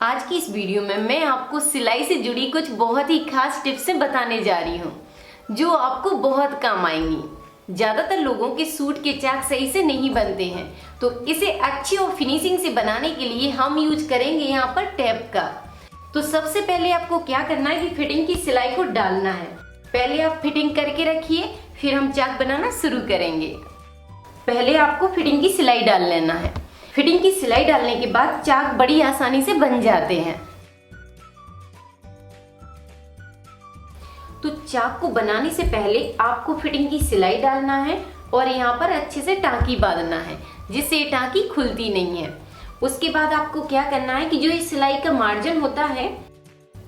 आज की इस वीडियो में मैं आपको सिलाई से जुड़ी कुछ बहुत ही खास टिप्स बताने जा रही हूँ जो आपको बहुत काम आएंगी। ज़्यादातर लोगों के सूट के चाक सही से नहीं बनते हैं, तो इसे अच्छी और फिनिशिंग से बनाने के लिए हम यूज करेंगे यहाँ पर टैप का। तो सबसे पहले आपको क्या करना है कि फिटिंग की सिलाई को डालना है। पहले आप फिटिंग करके रखिए, फिर हम चाक बनाना शुरू करेंगे। पहले आपको फिटिंग की सिलाई डाल लेना है। फिटिंग की सिलाई डालने के बाद चाक बड़ी आसानी से बन जाते हैं। तो चाक को बनाने से पहले आपको फिटिंग की सिलाई डालना है और यहाँ पर अच्छे से टाँकी बांधना है जिससे ये टाँकी खुलती नहीं है। उसके बाद आपको क्या करना है कि जो ये सिलाई का मार्जिन होता है,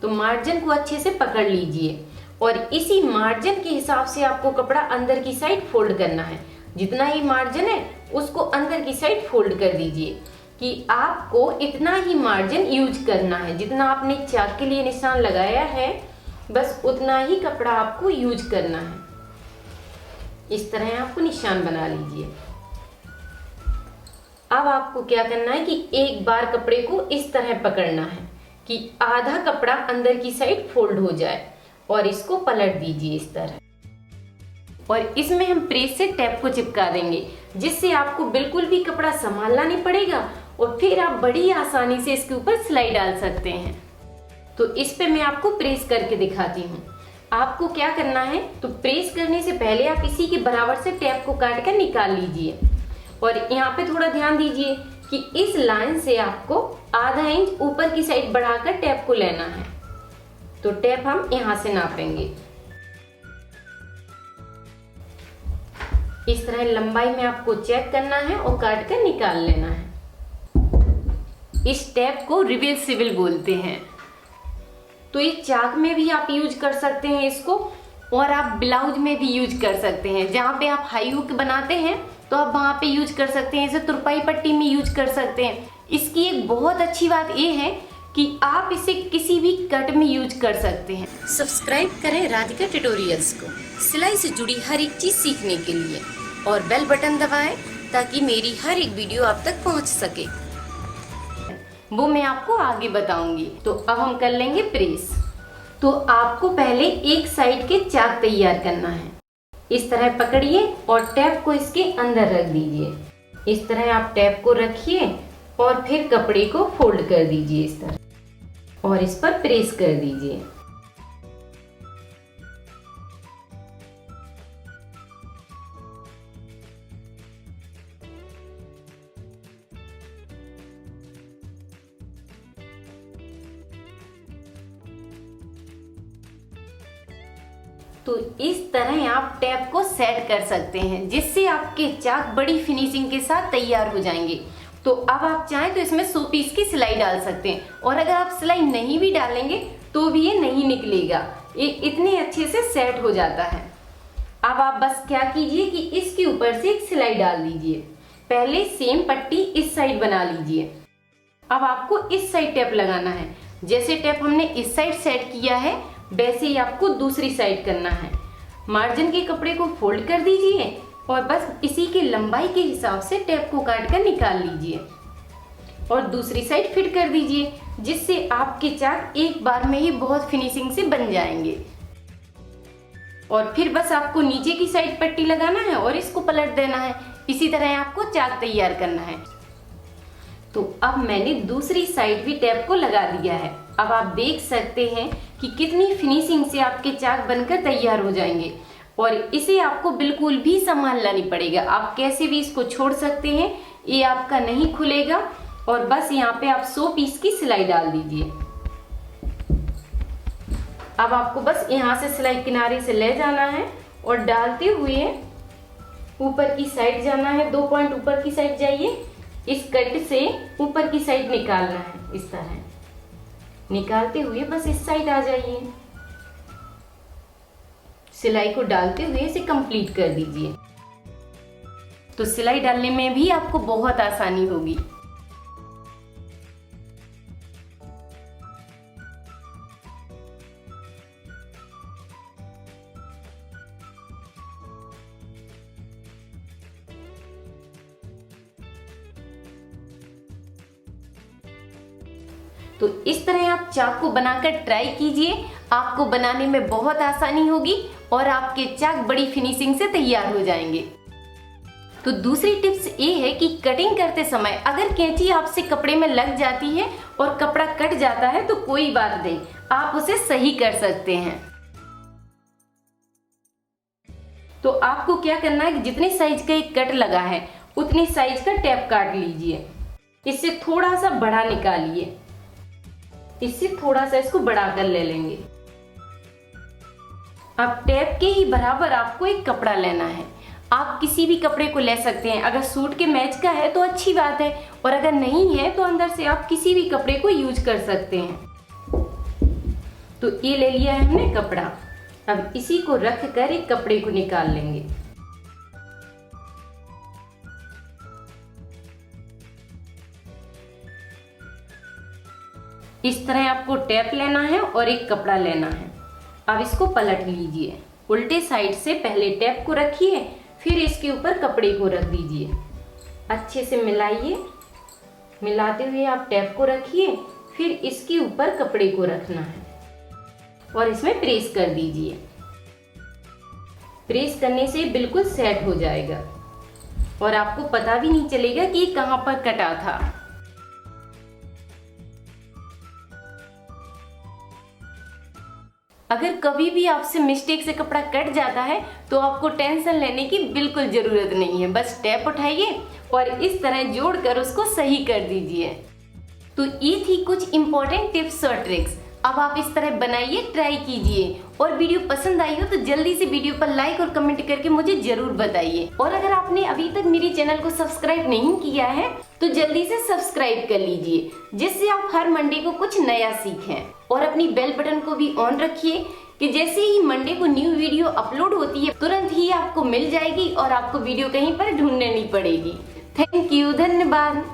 तो मार्जिन को अच्छे से पकड़ लीजिए और इसी मार्जिन के हिसाब से आपको कपड़ा अंदर की साइड फोल्ड करना है। जितना ही मार्जिन है उसको अंदर की साइड फोल्ड कर दीजिए कि आपको इतना ही मार्जिन यूज करना है। जितना आपने चाक के लिए निशान लगाया है बस उतना ही कपड़ा आपको यूज करना है। इस तरह आपको निशान बना लीजिए। अब आपको क्या करना है कि एक बार कपड़े को इस तरह पकड़ना है कि आधा कपड़ा अंदर की साइड फोल्ड हो जाए और इसको पलट दीजिए इस तरह। और इसमें हम प्रेस से टैप को चिपका देंगे जिससे आपको बिल्कुल भी कपड़ा संभालना नहीं पड़ेगा और फिर आप बड़ी आसानी से इसके ऊपर सिलाई डाल सकते हैं। तो इस पे मैं आपको प्रेस करके दिखाती हूँ। आपको क्या करना है, तो प्रेस करने से पहले आप इसी के बराबर से टैप को काट कर निकाल लीजिए और यहाँ पे थोड़ा ध्यान दीजिए कि इस लाइन से आपको आधा इंच ऊपर की साइड बढ़ाकर टैप को लेना है। तो टैप हम यहाँ से नापेंगे। इस तरह लंबाई में आपको चेक करना है और काट कर निकाल लेना है। इस टैप को रिवर्सिबल बोलते हैं। तो ये चाक में भी आप यूज कर सकते हैं इसको, और आप ब्लाउज में भी यूज कर सकते हैं। जहाँ पे आप हाई हुक बनाते हैं तो आप वहाँ पे यूज कर सकते हैं। इसे तुरपाई पट्टी में यूज कर सकते हैं। इसकी एक बहुत अच्छी बात ये है कि आप इसे किसी भी कट में यूज कर सकते हैं। सब्सक्राइब करें राधिका ट्यूटोरियल्स को सिलाई से जुड़ी हर एक चीज सीखने के लिए और बेल बटन दबाएं ताकि मेरी हर एक वीडियो आप तक पहुंच सके। वो मैं आपको आगे बताऊंगी। तो अब हम कर लेंगे प्रेस। तो आपको पहले एक साइड के चाक तैयार करना है। इस तरह पकड़िए और टैप को इसके अंदर रख दीजिए। इस तरह आप टैप को रखिए और फिर कपड़े को फोल्ड कर दीजिए इस तरह और इस पर प्रेस कर दीजिए। तो इस तरह आप टैप को सेट कर सकते हैं जिससे आपके चाक बड़ी फिनिशिंग के साथ तैयार हो जाएंगे। तो अब आप चाहें तो इसमें 100 पीस की सिलाई डाल सकते हैं और अगर आप सिलाई नहीं भी डालेंगे तो भी ये नहीं निकलेगा। ये इतने अच्छे से सेट हो जाता है। अब आप बस क्या कीजिए कि इसके ऊपर से एक सिलाई डाल दीजिए। पहले सेम पट्टी इस साइड बना लीजिए। अब आपको इस साइड टैप लगाना है। जैसे टैप हमने इस साइड सेट किया है वैसे ही आपको दूसरी साइड करना है। मार्जिन के कपड़े को फोल्ड कर दीजिए और बस इसी की लंबाई के हिसाब से टैप को काट कर निकाल लीजिए और दूसरी साइड फिट कर दीजिए जिससे आपके चाक एक बार में ही बहुत फिनिशिंग से बन जाएंगे। और फिर बस आपको नीचे की साइड पट्टी लगाना है और इसको पलट देना है। इसी तरह आपको चाक तैयार करना है। तो अब मैंने दूसरी साइड भी टैप को लगा दिया है। अब आप देख सकते हैं कि कितनी फिनिशिंग से आपके चाक बनकर तैयार हो जाएंगे और इसे आपको बिल्कुल भी संभालना नहीं पड़ेगा। आप कैसे भी इसको छोड़ सकते हैं, ये आपका नहीं खुलेगा। और बस यहाँ पे आप 100 पीस की सिलाई डाल दीजिए। अब आपको बस यहाँ से सिलाई किनारे से ले जाना है और डालते हुए ऊपर की साइड जाना है। 2 पॉइंट ऊपर की साइड जाइए। इस कट से ऊपर की साइड निकालना है। इस तरह निकालते हुए बस इस साइड आ जाइए। सिलाई को डालते हुए इसे कंप्लीट कर दीजिए। तो सिलाई डालने में भी आपको बहुत आसानी होगी। तो इस तरह आप चाक को बनाकर ट्राई कीजिए, आपको बनाने में बहुत आसानी होगी और आपके चाक बड़ी फिनिशिंग से तैयार हो जाएंगे। तो दूसरी टिप्स ये है कि कटिंग करते समय अगर कैंची आपसे कपड़े में लग जाती है और कपड़ा कट जाता है तो कोई बात नहीं, आप उसे सही कर सकते हैं। तो आपको क्या करना है कि जितने साइज का एक कट लगा है उतने साइज का टेप काट लीजिए, इससे थोड़ा सा बड़ा निकालिए, इससे थोड़ा सा इसको बढ़ाकर ले लेंगे। अब टेप के ही बराबर आपको एक कपड़ा लेना है। आप किसी भी कपड़े को ले सकते हैं, अगर सूट के मैच का है तो अच्छी बात है, और अगर नहीं है तो अंदर से आप किसी भी कपड़े को यूज कर सकते हैं। तो ये ले लिया है हमने कपड़ा, अब इसी को रख कर एक कपड़े को निकाल लेंगे। इस तरह आपको टेप लेना है और एक कपड़ा लेना है। अब इसको पलट लीजिए, उल्टे साइड से पहले टेप को रखिए, फिर इसके ऊपर कपड़े को रख दीजिए, अच्छे से मिलाइए। मिलाते हुए आप टेप को रखिए, फिर इसके ऊपर कपड़े को रखना है और इसमें प्रेस कर दीजिए। प्रेस करने से बिल्कुल सेट हो जाएगा और आपको पता भी नहीं चलेगा कि कहां पर कटा था। अगर कभी भी आपसे मिस्टेक से कपड़ा कट जाता है तो आपको टेंशन लेने की बिल्कुल जरूरत नहीं है, बस टेप उठाइए और इस तरह जोड़कर उसको सही कर दीजिए। तो ये थी कुछ इंपॉर्टेंट टिप्स और ट्रिक्स। अब आप इस तरह बनाइए, ट्राई कीजिए, और वीडियो पसंद आई हो तो जल्दी से वीडियो पर लाइक और कमेंट करके मुझे जरूर बताइए। और अगर आपने अभी तक मेरे चैनल को सब्सक्राइब नहीं किया है तो जल्दी से सब्सक्राइब कर लीजिए, जिससे आप हर मंडे को कुछ नया सीखें। और अपनी बेल बटन को भी ऑन रखिए कि जैसे ही मंडे को न्यू वीडियो अपलोड होती है तुरंत ही आपको मिल जाएगी और आपको वीडियो कहीं पर ढूंढनी नहीं पड़ेगी। थैंक यू, धन्यवाद।